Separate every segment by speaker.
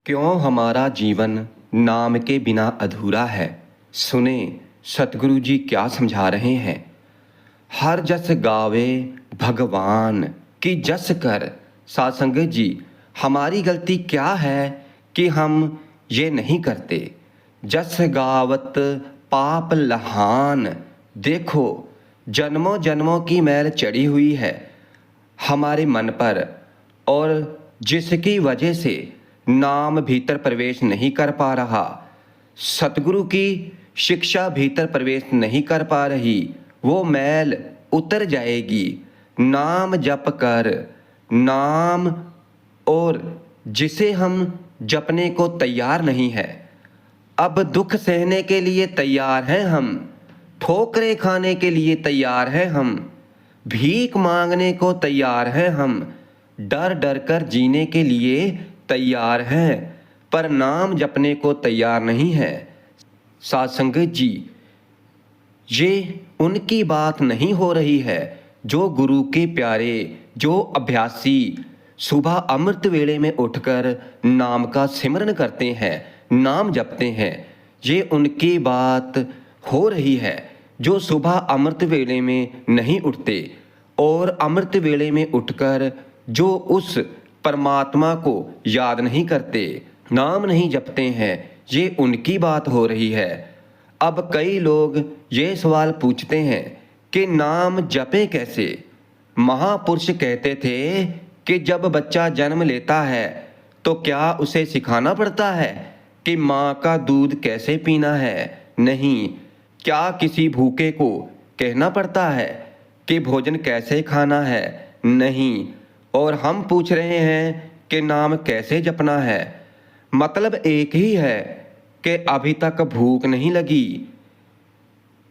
Speaker 1: क्यों हमारा जीवन नाम के बिना अधूरा है। सुने सतगुरु जी क्या समझा रहे हैं। हर जस गावे भगवान की जस कर। सासंगत जी, हमारी गलती क्या है कि हम ये नहीं करते। जस गावत पाप लहान। देखो, जन्मों जन्मों की मैल चढ़ी हुई है हमारे मन पर, और जिसकी वजह से नाम भीतर प्रवेश नहीं कर पा रहा, सतगुरु की शिक्षा भीतर प्रवेश नहीं कर पा रही। वो मैल उतर जाएगी। नाम जप कर। नाम, और जिसे हम जपने को तैयार नहीं है। अब दुख सहने के लिए तैयार हैं हम, ठोकरें खाने के लिए तैयार हैं हम, भीख मांगने को तैयार हैं हम, डर डर कर जीने के लिए तैयार हैं, पर नाम जपने को तैयार नहीं है। सासंगत जी, ये उनकी बात नहीं हो रही है जो गुरु के प्यारे, जो अभ्यासी सुबह अमृत वेले में उठकर नाम का सिमरन करते हैं, नाम जपते हैं। ये उनकी बात हो रही है जो सुबह अमृत वेले में नहीं उठते, और अमृत वेले में उठकर जो उस परमात्मा को याद नहीं करते, नाम नहीं जपते हैं। ये उनकी बात हो रही है। अब कई लोग ये सवाल पूछते हैं कि नाम जपें कैसे। महापुरुष कहते थे कि जब बच्चा जन्म लेता है तो क्या उसे सिखाना पड़ता है कि माँ का दूध कैसे पीना है? नहीं। क्या किसी भूखे को कहना पड़ता है कि भोजन कैसे खाना है? नहीं। और हम पूछ रहे हैं कि नाम कैसे जपना है। मतलब एक ही है कि अभी तक भूख नहीं लगी।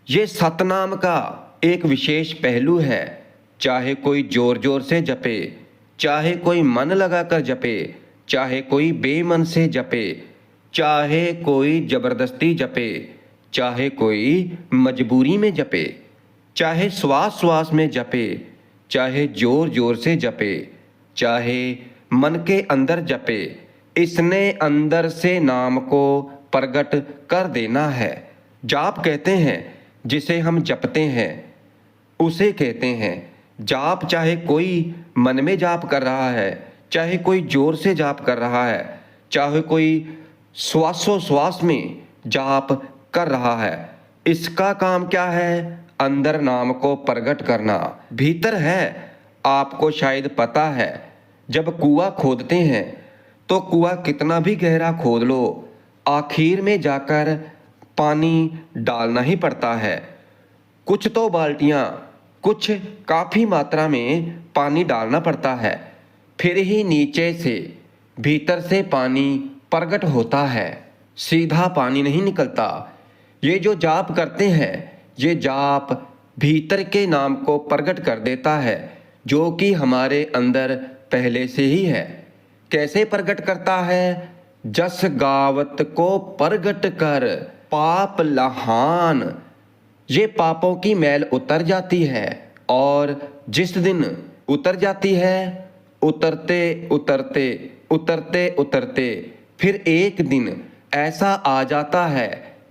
Speaker 1: ये सतनाम का एक विशेष पहलू है। चाहे कोई जोर जोर से जपे, चाहे कोई मन लगाकर जपे, चाहे कोई बेमन से जपे, चाहे कोई जबरदस्ती जपे, चाहे कोई मजबूरी में जपे, चाहे श्वास श्वास में जपे, चाहे जोर जोर से जपे, चाहे मन के अंदर जपे, इसने अंदर से नाम को प्रकट कर देना है। जाप कहते हैं जिसे हम जपते हैं, उसे कहते हैं जाप। चाहे कोई मन में जाप कर रहा है, चाहे कोई जोर से जाप कर रहा है, चाहे कोई श्वासोश्वास में जाप कर रहा है, इसका काम क्या है? अंदर नाम को प्रकट करना। भीतर है। आपको शायद पता है, जब कुआं खोदते हैं तो कुआं कितना भी गहरा खोद लो, आखिर में जाकर पानी डालना ही पड़ता है। कुछ तो बाल्टियां, कुछ काफ़ी मात्रा में पानी डालना पड़ता है, फिर ही नीचे से भीतर से पानी प्रकट होता है। सीधा पानी नहीं निकलता। ये जो जाप करते हैं, ये जाप भीतर के नाम को प्रकट कर देता है, जो कि हमारे अंदर पहले से ही है। कैसे प्रकट करता है? जस गावत को प्रगट कर पाप लहान। ये पापों की मैल उतर जाती है, और जिस दिन उतर जाती है, उतरते उतरते उतरते उतरते फिर एक दिन ऐसा आ जाता है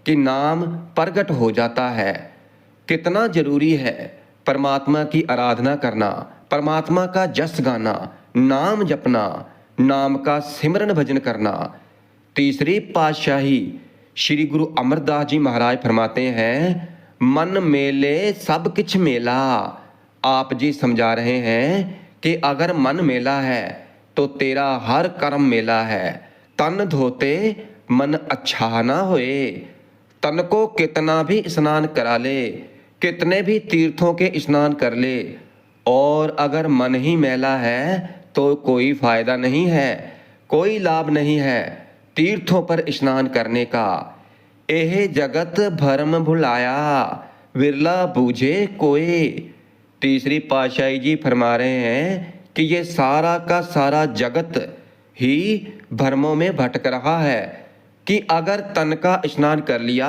Speaker 1: कि नाम प्रकट हो जाता है। कितना जरूरी है परमात्मा की आराधना करना, परमात्मा का जस गाना, नाम जपना, नाम का सिमरन भजन करना। तीसरी पातशाही श्री गुरु अमरदास जी महाराज फरमाते हैं, मन मेले सब किछ मेला। आप जी समझा रहे हैं कि अगर मन मेला है तो तेरा हर कर्म मेला है। तन धोते मन अच्छा ना होए। तन को कितना भी स्नान करा ले, कितने भी तीर्थों के स्नान कर ले, और अगर मन ही मैला है तो कोई फायदा नहीं है, कोई लाभ नहीं है तीर्थों पर स्नान करने का। एह जगत भरम भुलाया, विरला बूझे कोई। तीसरी पातशाही जी फरमा रहे हैं कि ये सारा का सारा जगत ही भ्रमों में भटक रहा है कि अगर तन का स्नान कर लिया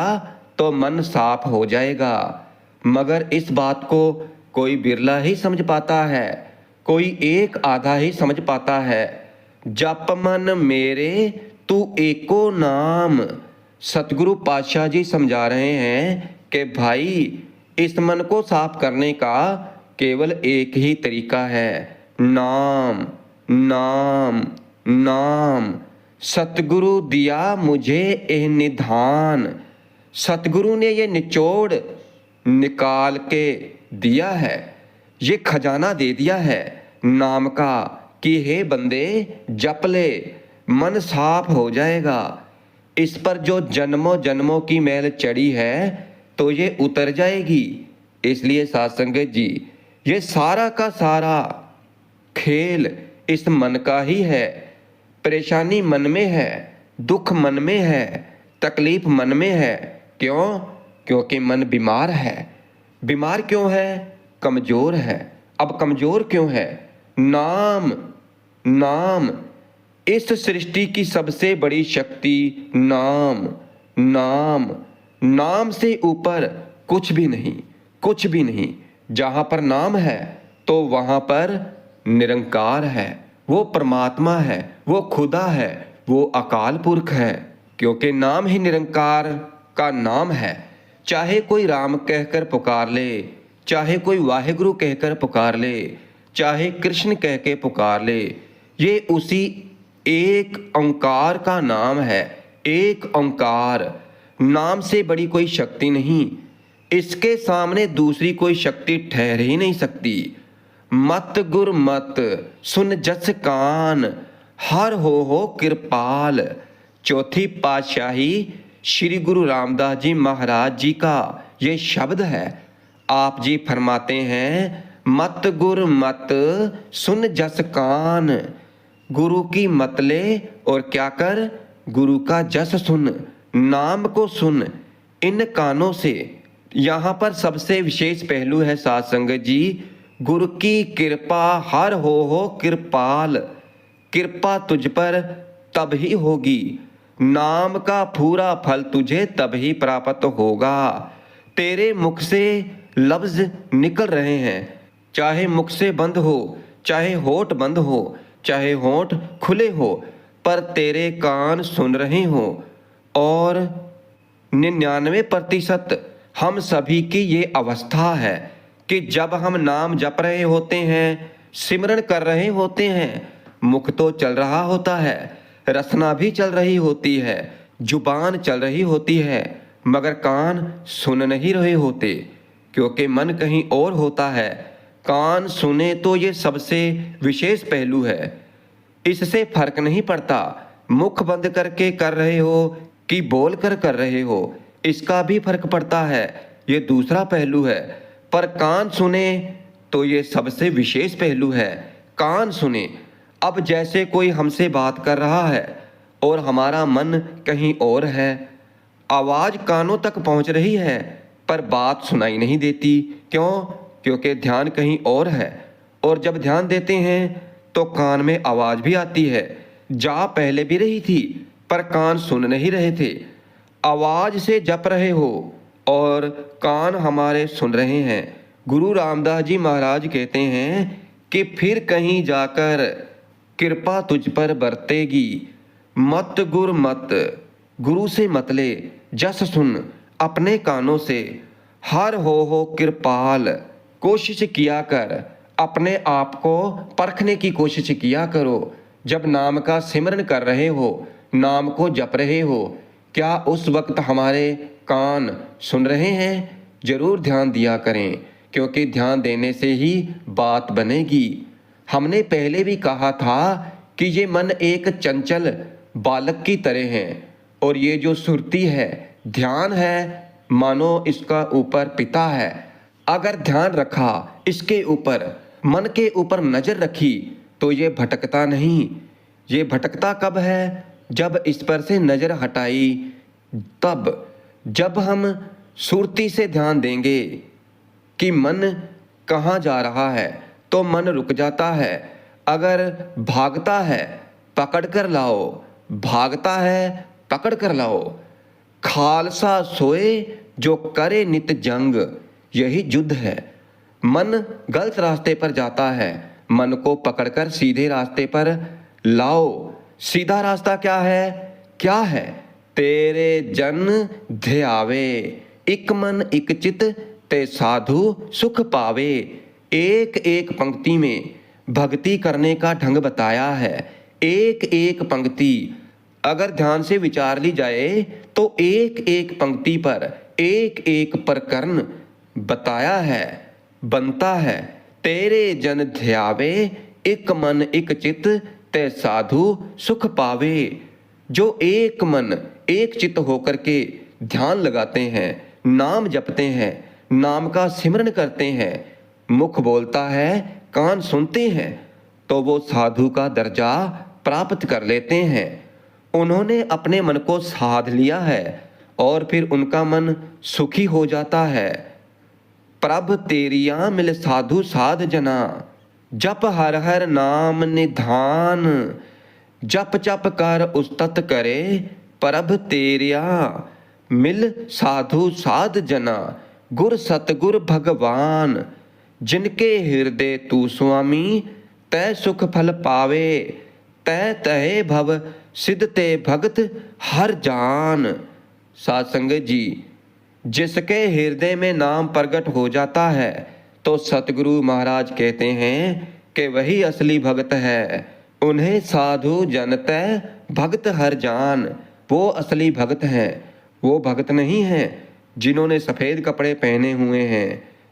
Speaker 1: तो मन साफ हो जाएगा, मगर इस बात को कोई बिरला ही समझ पाता है, कोई एक आधा ही समझ पाता है। जप मन मेरे तू एको नाम। सतगुरु पातशाह जी समझा रहे हैं कि भाई इस मन को साफ करने का केवल एक ही तरीका है, नाम नाम नाम। सतगुरु दिया मुझे यह निधान। सतगुरु ने ये निचोड़ निकाल के दिया है, ये खजाना दे दिया है नाम का कि हे बंदे जप ले, मन साफ हो जाएगा। इस पर जो जन्मों जन्मों की मैल चढ़ी है तो ये उतर जाएगी। इसलिए साध संगत जी, ये सारा का सारा खेल इस मन का ही है। परेशानी मन में है, दुख मन में है, तकलीफ मन में है। क्यों? क्योंकि मन बीमार है। बीमार क्यों है? कमजोर है। अब कमजोर क्यों है? नाम नाम। इस सृष्टि की सबसे बड़ी शक्ति नाम नाम। नाम से ऊपर कुछ भी नहीं, कुछ भी नहीं। जहाँ पर नाम है तो वहाँ पर निरंकार है, वो परमात्मा है, वो खुदा है, वो अकाल पुरख है। क्योंकि नाम ही निरंकार का नाम है। चाहे कोई राम कहकर पुकार ले, चाहे कोई वाहेगुरु कहकर पुकार ले, चाहे कृष्ण कह के पुकार ले, ये उसी एक ओंकार का नाम है। एक ओंकार। नाम से बड़ी कोई शक्ति नहीं, इसके सामने दूसरी कोई शक्ति ठहर ही नहीं सकती। मत गुर मत सुन जस कान, हर हो कृपाल। चौथी पातशाही श्री गुरु रामदास जी महाराज जी का ये शब्द है। आप जी फरमाते हैं, मत गुर मत सुन जस कान। गुरु की मत ले और क्या कर? गुरु का जस सुन, नाम को सुन इन कानों से। यहाँ पर सबसे विशेष पहलू है साध संगत जी, गुरु की कृपा हर हो कृपाल। कृपा तुझ पर तब ही होगी, नाम का पूरा फल तुझे तब ही प्राप्त होगा। तेरे मुख से लफ्ज निकल रहे हैं, चाहे मुख से बंद हो, चाहे होठ बंद हो, चाहे होठ खुले हो, पर तेरे कान सुन रहे हो। और 99% हम सभी की ये अवस्था है कि जब हम नाम जप रहे होते हैं, सिमरन कर रहे होते हैं, मुख तो चल रहा होता है, रसना भी चल रही होती है, जुबान चल रही होती है, मगर कान सुन नहीं रहे होते, क्योंकि मन कहीं और होता है। कान सुने तो ये सबसे विशेष पहलू है। इससे फर्क नहीं पड़ता मुख बंद करके कर रहे हो कि बोल कर कर रहे हो, इसका भी फर्क पड़ता है, ये दूसरा पहलू है। पर कान सुने तो ये सबसे विशेष पहलू है। कान सुने। अब जैसे कोई हमसे बात कर रहा है और हमारा मन कहीं और है, आवाज कानों तक पहुंच रही है पर बात सुनाई नहीं देती। क्यों? क्योंकि ध्यान कहीं और है। और जब ध्यान देते हैं तो कान में आवाज भी आती है, जा पहले भी रही थी पर कान सुन नहीं रहे थे। आवाज से जप रहे हो और कान हमारे सुन रहे हैं। गुरु रामदास जी महाराज कहते हैं कि फिर कहीं जाकर कृपा तुझ पर बरतेगी। मत गुर मत, गुरु से मत ले, जस सुन अपने कानों से। हर हो कृपाल। कोशिश किया कर, अपने आप को परखने की कोशिश किया करो। जब नाम का सिमरन कर रहे हो, नाम को जप रहे हो, क्या उस वक्त हमारे कान सुन रहे हैं? जरूर ध्यान दिया करें, क्योंकि ध्यान देने से ही बात बनेगी। हमने पहले भी कहा था कि ये मन एक चंचल बालक की तरह है, और ये जो सुरती है, ध्यान है, मानो इसका ऊपर पिता है। अगर ध्यान रखा इसके ऊपर, मन के ऊपर नजर रखी, तो ये भटकता नहीं। ये भटकता कब है? जब इस पर से नजर हटाई तब। जब हम सुरती से ध्यान देंगे कि मन कहाँ जा रहा है, तो मन रुक जाता है। अगर भागता है पकड़ कर लाओ, भागता है पकड़ कर लाओ। खालसा सोए जो करे नित जंग, यही युद्ध है। मन गलत रास्ते पर जाता है, मन को पकड़कर सीधे रास्ते पर लाओ। सीधा रास्ता क्या है? क्या है? तेरे जन ध्यावे, इक मन इक चित ते साधु सुख पावे। एक एक पंक्ति में भक्ति करने का ढंग बताया है। एक एक पंक्ति अगर ध्यान से विचार ली जाए तो एक एक पंक्ति पर एक एक प्रकरण बताया है, बनता है। तेरे जन ध्यावे, इक मन इक चित ते साधु सुख पावे। जो एक मन एक चित्त होकर के ध्यान लगाते हैं, नाम जपते हैं, नाम का सिमरन करते हैं, मुख बोलता है, कान सुनते हैं, तो वो साधु का दर्जा प्राप्त कर लेते हैं। उन्होंने अपने मन को साध लिया है और फिर उनका मन सुखी हो जाता है। प्रभ तेरिया मिल साधु साध जना, जप हर हर नाम निधान। जप जप कर उस्तत करे, प्रभ तेरिया मिल साधु साध जना। गुर सतगुर भगवान, जिनके हृदय तू स्वामी, तै सुख फल पावे। तै तहे भव सिद्ध ते भगत हर जान। साध संगत जी, जिसके हृदय में नाम प्रकट हो जाता है तो सतगुरु महाराज कहते हैं कि वही असली भगत है। उन्हें साधु जनते भगत हर जान, वो असली भगत हैं। वो भगत नहीं हैं जिन्होंने सफ़ेद कपड़े पहने हुए हैं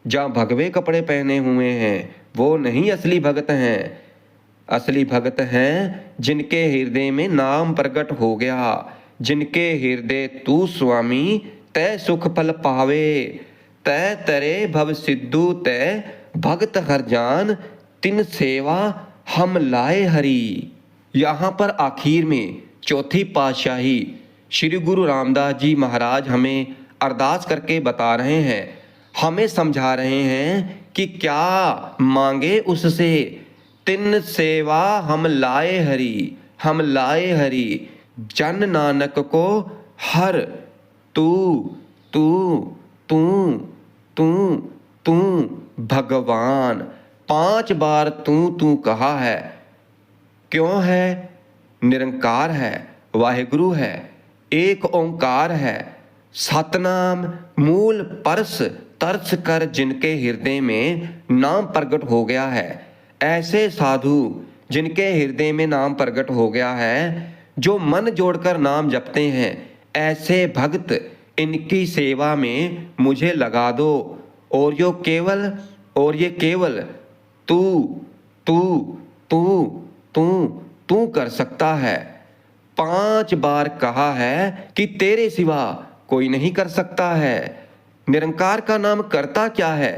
Speaker 1: या भगवे कपड़े पहने हुए हैं, वो नहीं असली भगत हैं। असली भगत हैं जिनके हृदय में नाम प्रकट हो गया। जिनके हृदय तू स्वामी, तै सुख फल पावे। तै तरे भव सिद्धू तै भगत हर जान, तिन सेवा हम लाए हरि। यहाँ पर आखिर में चौथी पातशाही श्री गुरु रामदास जी महाराज हमें अरदास करके बता रहे हैं, हमें समझा रहे हैं कि क्या मांगे उससे। तिन सेवा हम लाए हरि, हम लाए हरि। जन नानक को हर तू तू तू तू तू भगवान। 5 बार तू तू कहा है। क्यों है? निरंकार है, वाहिगुरु है, एक ओंकार है। सतनाम मूल परस तरस कर जिनके हृदय में नाम प्रकट हो गया है, ऐसे साधु जिनके हृदय में नाम प्रकट हो गया है, जो मन जोड़कर नाम जपते हैं, ऐसे भक्त इनकी सेवा में मुझे लगा दो। और ये केवल तू तू तू तू तू कर सकता है। 5 बार कहा है कि तेरे सिवा कोई नहीं कर सकता है। निरंकार का नाम करता क्या है?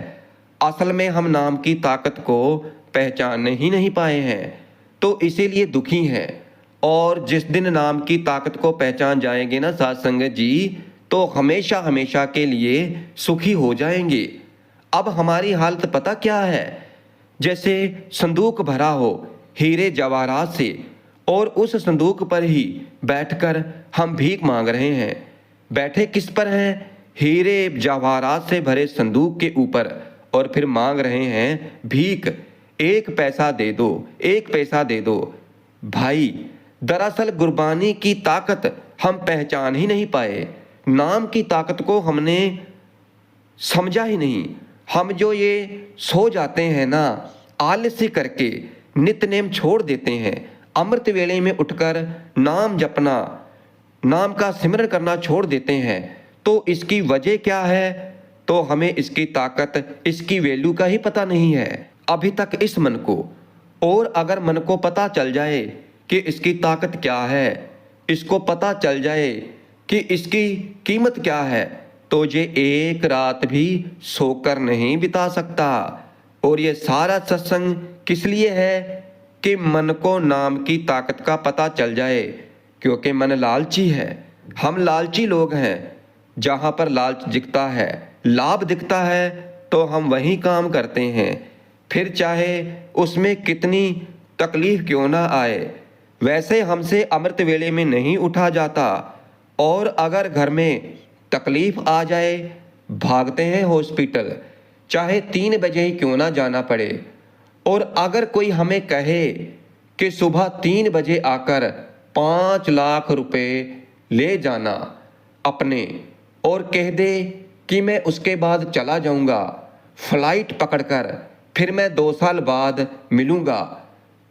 Speaker 1: असल में हम नाम की ताकत को पहचान ही नहीं पाए हैं, तो इसीलिए दुखी हैं। और जिस दिन नाम की ताकत को पहचान जाएंगे ना साध संगत जी, तो हमेशा हमेशा के लिए सुखी हो जाएंगे। अब हमारी हालत पता क्या है? जैसे संदूक भरा हो हीरे जवाहरात से, और उस संदूक पर ही बैठकर हम भीख मांग रहे हैं। बैठे किस पर हैं? हीरे जवाहरात से भरे संदूक के ऊपर, और फिर मांग रहे हैं भीख। 1 पैसा दे दो, 1 पैसा दे दो। भाई, दरअसल गुरबानी की ताकत हम पहचान ही नहीं पाए। नाम की ताकत को हमने समझा ही नहीं। हम जो ये सो जाते हैं ना, आलस्य करके नित्य-नेम छोड़ देते हैं, अमृत वेले में उठकर नाम जपना, नाम का सिमरन करना छोड़ देते हैं, तो इसकी वजह क्या है? तो हमें इसकी ताकत, इसकी वैल्यू का ही पता नहीं है अभी तक इस मन को। और अगर मन को पता चल जाए कि इसकी ताकत क्या है, इसको पता चल जाए कि इसकी कीमत क्या है, तो ये एक रात भी सोकर नहीं बिता सकता। और ये सारा सत्संग किस लिए है? कि मन को नाम की ताकत का पता चल जाए, क्योंकि मन लालची है। हम लालची लोग हैं। जहाँ पर लालच दिखता है, लाभ दिखता है, तो हम वही काम करते हैं, फिर चाहे उसमें कितनी तकलीफ क्यों ना आए। वैसे हमसे अमृत वेले में नहीं उठा जाता, और अगर घर में तकलीफ आ जाए, भागते हैं हॉस्पिटल, चाहे 3 बजे ही क्यों ना जाना पड़े। और अगर कोई हमें कहे कि सुबह 3 बजे आकर 5 लाख रुपए ले जाना अपने और कह दे कि मैं उसके बाद चला जाऊंगा फ्लाइट पकड़कर, फिर मैं 2 साल बाद मिलूंगा,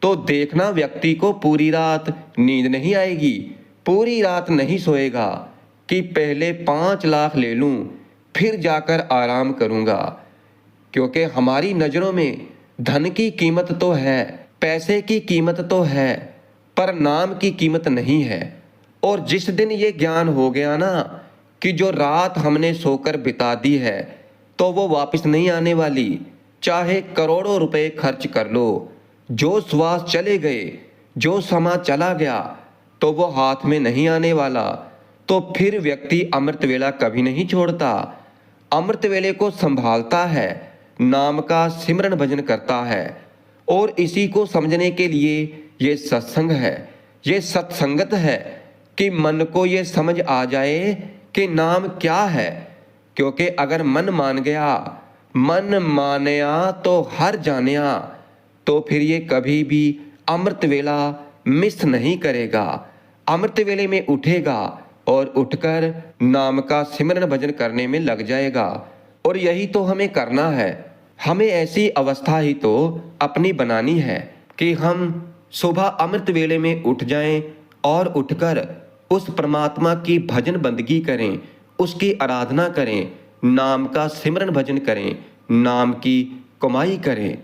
Speaker 1: तो देखना व्यक्ति को पूरी रात नींद नहीं आएगी, पूरी रात नहीं सोएगा कि पहले 5 लाख ले लूं फिर जाकर आराम करूंगा। क्योंकि हमारी नज़रों में धन की कीमत तो है, पैसे की कीमत तो है, पर नाम की कीमत नहीं है। और जिस दिन ये ज्ञान हो गया ना कि जो रात हमने सोकर बिता दी है तो वो वापस नहीं आने वाली, चाहे करोड़ों रुपए खर्च कर लो, जो श्वास चले गए, जो समा चला गया तो वो हाथ में नहीं आने वाला, तो फिर व्यक्ति अमृत वेला कभी नहीं छोड़ता, अमृत वेले को संभालता है, नाम का सिमरन भजन करता है। और इसी को समझने के लिए ये सत्संग है, ये सत्संगत है कि मन को ये समझ आ जाए कि नाम क्या है। क्योंकि अगर मन मान गया, मन मानया तो हर जानिया, तो फिर ये कभी भी अमृत वेला मिस नहीं करेगा, अमृत वेले में उठेगा और उठकर नाम का सिमरन भजन करने में लग जाएगा। और यही तो हमें करना है, हमें ऐसी अवस्था ही तो अपनी बनानी है कि हम सुबह अमृत वेले में उठ जाएं और उठकर उस परमात्मा की भजन बंदगी करें, उसकी आराधना करें, नाम का सिमरन भजन करें, नाम की कमाई करें।